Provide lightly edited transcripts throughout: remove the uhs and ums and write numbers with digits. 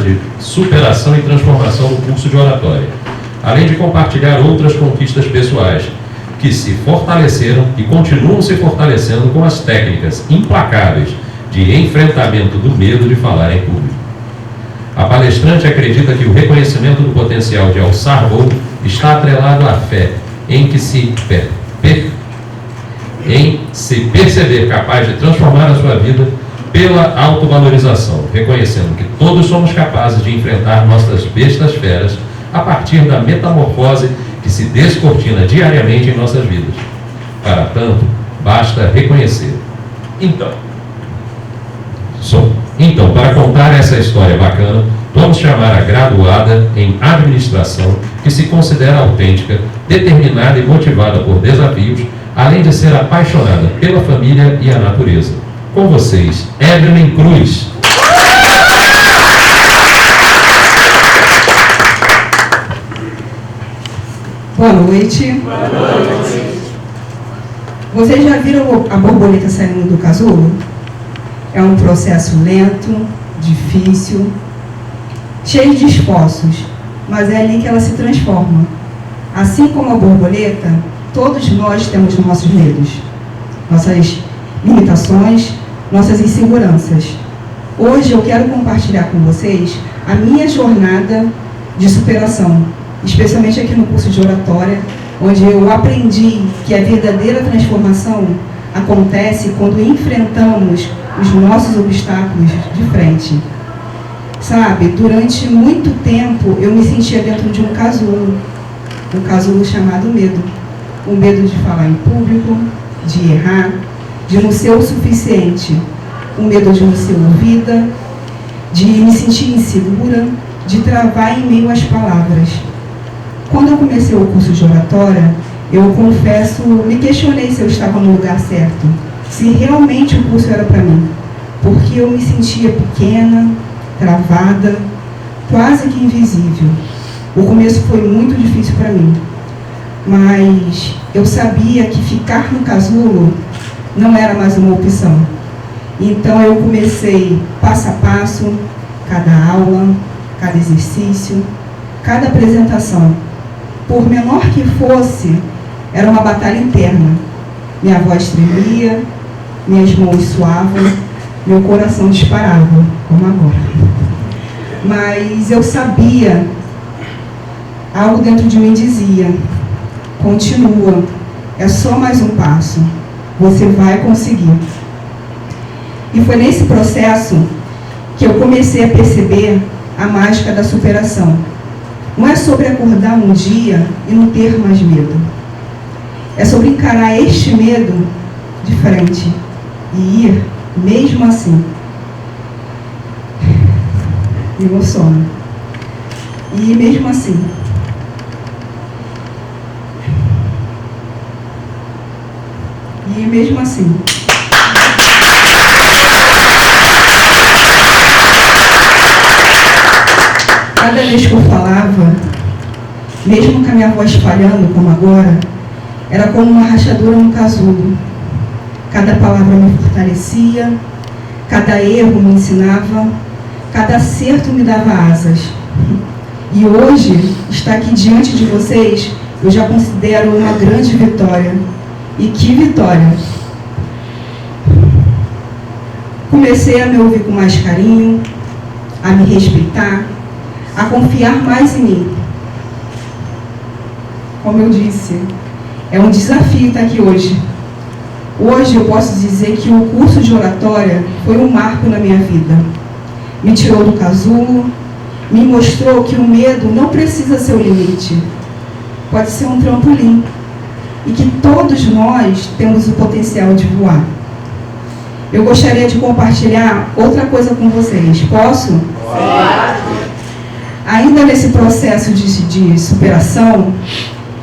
de superação e transformação no curso de oratória, além de compartilhar outras conquistas pessoais, que se fortaleceram e continuam se fortalecendo com as técnicas implacáveis de enfrentamento do medo de falar em público. A palestrante acredita que o reconhecimento do potencial de alçar voo está atrelado à fé em que se perceber capaz de transformar a sua vida pela autovalorização, reconhecendo que todos somos capazes de enfrentar nossas bestas feras a partir da metamorfose que se descortina diariamente em nossas vidas. Para tanto, basta reconhecer. Então, para contar essa história bacana, vamos chamar a graduada em administração, que se considera autêntica, determinada e motivada por desafios, além de ser apaixonada pela família e a natureza. Com vocês, Evelyn Cruz. Boa noite. Boa noite. Vocês já viram a borboleta saindo do casulo? É um processo lento, difícil, cheio de esforços, mas é ali que ela se transforma. Assim como a borboleta, todos nós temos nossos medos, nossas limitações, nossas inseguranças. Hoje eu quero compartilhar com vocês a minha jornada de superação, especialmente aqui no curso de oratória, onde eu aprendi que a verdadeira transformação acontece quando enfrentamos os nossos obstáculos de frente. Sabe, durante muito tempo eu me sentia dentro de um casulo chamado medo. O medo de falar em público, de errar, de não ser o suficiente, o medo de não ser ouvida, de me sentir insegura, de travar em meio às palavras. Quando eu comecei o curso de oratória, eu confesso, me questionei se eu estava no lugar certo, se realmente o curso era para mim, porque eu me sentia pequena, travada, quase que invisível. O começo foi muito difícil para mim, mas eu sabia que ficar no casulo não era mais uma opção. Então eu comecei passo a passo, cada aula, cada exercício, cada apresentação. Por menor que fosse, era uma batalha interna. Minha voz tremia, minhas mãos suavam, meu coração disparava, como agora. Mas eu sabia, algo dentro de mim dizia: continua, é só mais um passo, você vai conseguir. E foi nesse processo que eu comecei a perceber a mágica da superação. Não é sobre acordar um dia e não ter mais medo. É sobre encarar este medo de frente e ir mesmo assim. Me emociona. E ir mesmo assim. E ir mesmo assim. Cada vez que eu falava, mesmo com a minha voz falhando como agora, era como uma rachadura no casulo. Cada palavra me fortalecia, cada erro me ensinava, cada acerto me dava asas. E hoje, estar aqui diante de vocês, eu já considero uma grande vitória. E que vitória! Comecei a me ouvir com mais carinho, a me respeitar, a confiar mais em mim. Como eu disse, é um desafio estar aqui hoje. Hoje eu posso dizer que o curso de oratória foi um marco na minha vida. Me tirou do casulo, me mostrou que o medo não precisa ser o limite. Pode ser um trampolim. E que todos nós temos o potencial de voar. Eu gostaria de compartilhar outra coisa com vocês. Posso? Pode. Ainda nesse processo de superação,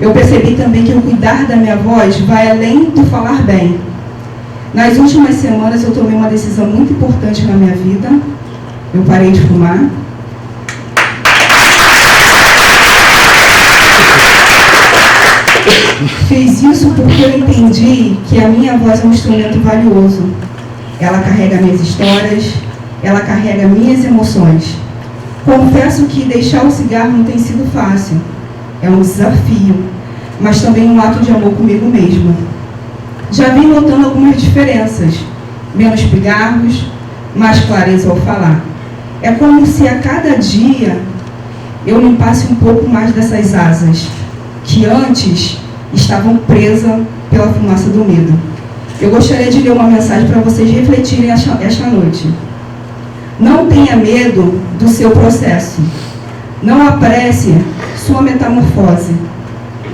eu percebi também que o cuidar da minha voz vai além do falar bem. Nas últimas semanas eu tomei uma decisão muito importante na minha vida. Eu parei de fumar. Fiz isso porque eu entendi que a minha voz é um instrumento valioso. Ela carrega minhas histórias, ela carrega minhas emoções. Confesso que deixar o cigarro não tem sido fácil. É um desafio, mas também um ato de amor comigo mesma. Já vim notando algumas diferenças. Menos pigarros, mais clareza ao falar. É como se a cada dia eu limpasse um pouco mais dessas asas, que antes estavam presas pela fumaça do medo. Eu gostaria de ler uma mensagem para vocês refletirem esta noite. Não tenha medo do seu processo. Não apresse sua metamorfose.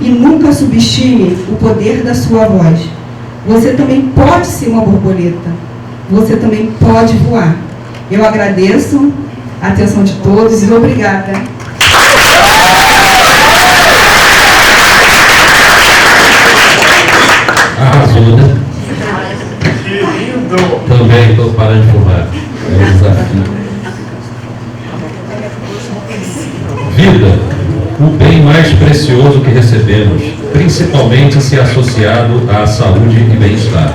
E nunca subestime o poder da sua voz. Você também pode ser uma borboleta. Você também pode voar. Eu agradeço a atenção de todos e obrigada. Arrasou, né? Que lindo! Também estou parando de fumar. É um desafio. Vida, o bem mais precioso que recebemos, principalmente se associado à saúde e bem-estar.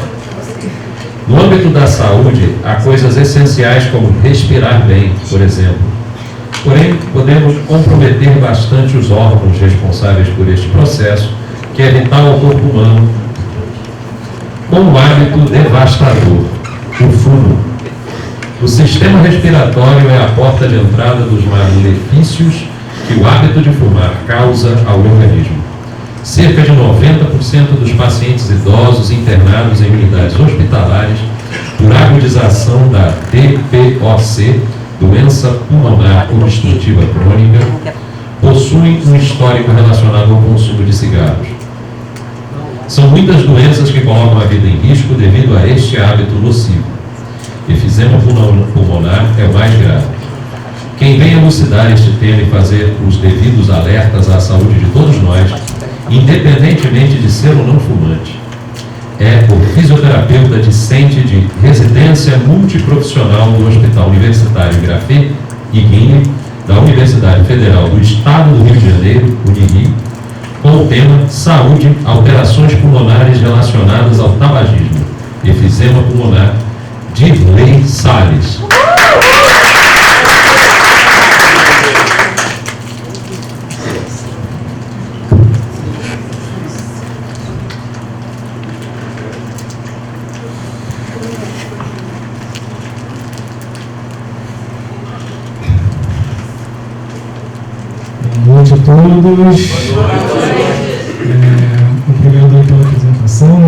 No âmbito da saúde, há coisas essenciais como respirar bem, por exemplo. Porém, podemos comprometer bastante os órgãos responsáveis por este processo, que é vital ao corpo humano, com um hábito devastador, o fumo. O sistema respiratório é a porta de entrada dos malefícios que o hábito de fumar causa ao organismo. Cerca de 90% dos pacientes idosos internados em unidades hospitalares por agudização da DPOC, doença pulmonar obstrutiva crônica, possuem um histórico relacionado ao consumo de cigarros. São muitas doenças que colocam a vida em risco devido a este hábito nocivo. Efizema pulmonar é o mais grave. Quem vem elucidar este tema e fazer os devidos alertas à saúde de todos nós, independentemente de ser ou não fumante, é o fisioterapeuta discente de residência multiprofissional do Hospital Universitário Grafê e Guinle, da Universidade Federal do Estado do Rio de Janeiro, Unirio, com o tema Saúde, alterações pulmonares relacionadas ao tabagismo, efizema pulmonar, Dirley Salles. Boa noite a todos. Obrigado pela apresentação.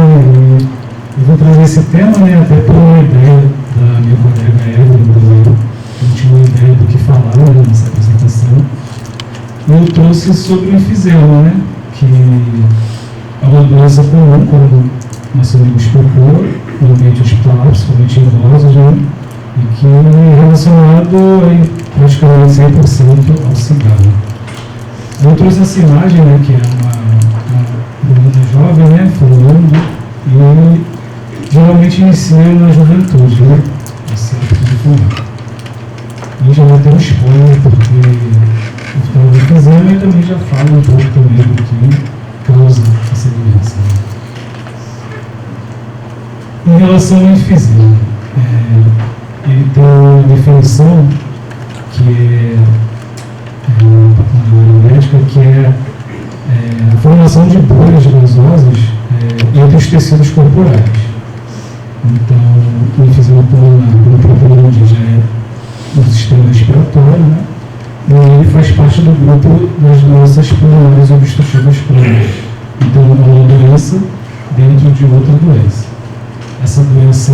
Eu vou trazer esse tema, até por uma ideia da minha colega Evelyn, eu tinha uma ideia do que falar nessa apresentação. Eu trouxe sobre o enfisema, que é uma doença comum, como nosso amigo explicou, no ambiente hospitalar, principalmente em idosos, e que é relacionado a praticamente 100% ao cigarro. Eu trouxe essa imagem, que é uma menina jovem, fumando, e geralmente inicia na juventude, esse hábito de fumar. E já vai ter um spoiler, porque eu estava fazendo e também já falo um pouco também do que causa essa doença. Em relação ao enfisema, ele tem uma definição que na médica, que é a formação de bolhas gasosas entre os tecidos corporais. Então, o enfisema pulmonar, como o próprio nome diz, é do sistema respiratório, e ele faz parte do grupo das doenças pulmonares obstrutivas crônicas. Então, é uma doença dentro de outra doença. Essa doença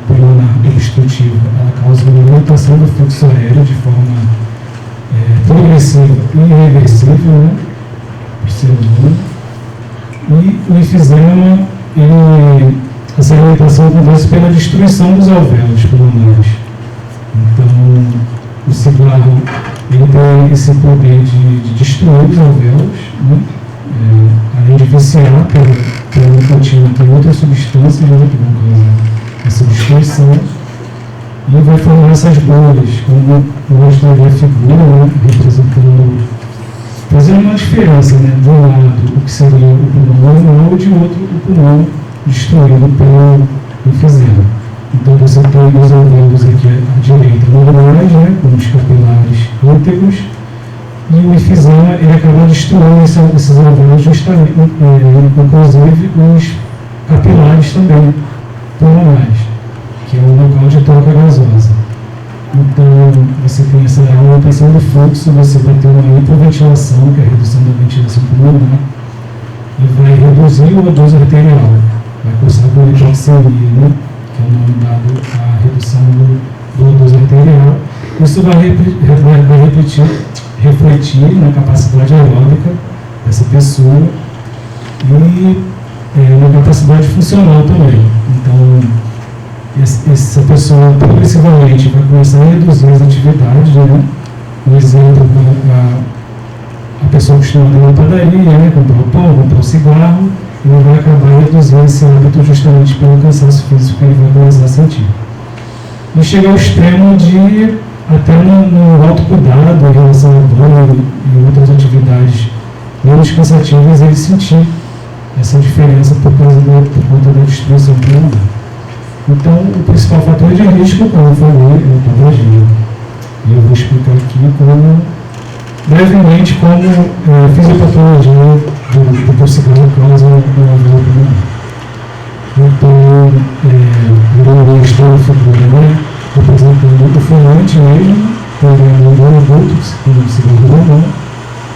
pulmonar obstrutiva, ela causa uma limitação do fluxo aéreo de forma progressiva e irreversível, por ser humano. E o enfisema, essa limitação acontece pela destruição dos alvéolos pulmonares. Então, o cigarro, ele tem esse poder de destruir os alvéolos, além de viciar pela nicotina, tem outras substâncias que vão causar essa destruição. E vai formar essas bolhas, como mostra a figura, representando, fazendo uma diferença, de um lado o que seria o pulmão normal e de outro o pulmão destruído pelo enfisema. Então você tem os alvéolos aqui à direita normais, né, com os capilares íntegros, e o efizema ele acaba destruindo esses alvéolos justamente, inclusive os capilares também, pulmonares, que é o local de troca gasosa. Então, você tem essa aumentação do fluxo, você vai ter uma hipoventilação, que é a redução da ventilação pulmonar, e vai reduzir o O2 arterial, vai começar com hipoxemia, né? Que é o nome dado à redução do O2 arterial. Isso vai refletir na capacidade aeróbica dessa pessoa e na capacidade funcional também. Então, essa pessoa progressivamente vai começar a reduzir as atividades, né? Por exemplo, a pessoa costuma ir na padaria, né? Comprar o pão, comprar o cigarro, e ele vai acabar reduzindo esse hábito justamente pelo cansaço físico que ele vai começar a sentir. E chega ao extremo de, até no autocuidado, em relação ao banho e outras atividades menos cansativas, ele sentir essa diferença por conta da destruição pulmonar. Então, o principal fator de risco, como eu falei, é o tabagismo. E eu vou explicar aqui brevemente como a fisiopatologia do cigarro causa o alvéolo pulmonar. Então, eu estou na figura, né, representando o fumante mesmo, pegando um adulto, que é um cigarro normal,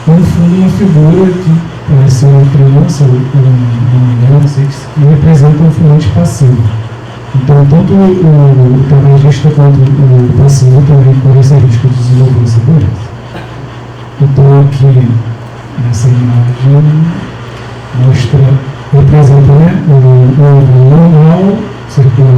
e no fundo uma figura que parece uma criança, uma mulher, não sei, que representa um fumante passivo. Então, tanto o tabagista quanto o paciente também corre esse risco de desenvolver essa doença. Então, aqui, nessa imagem, representa, né, o normal circular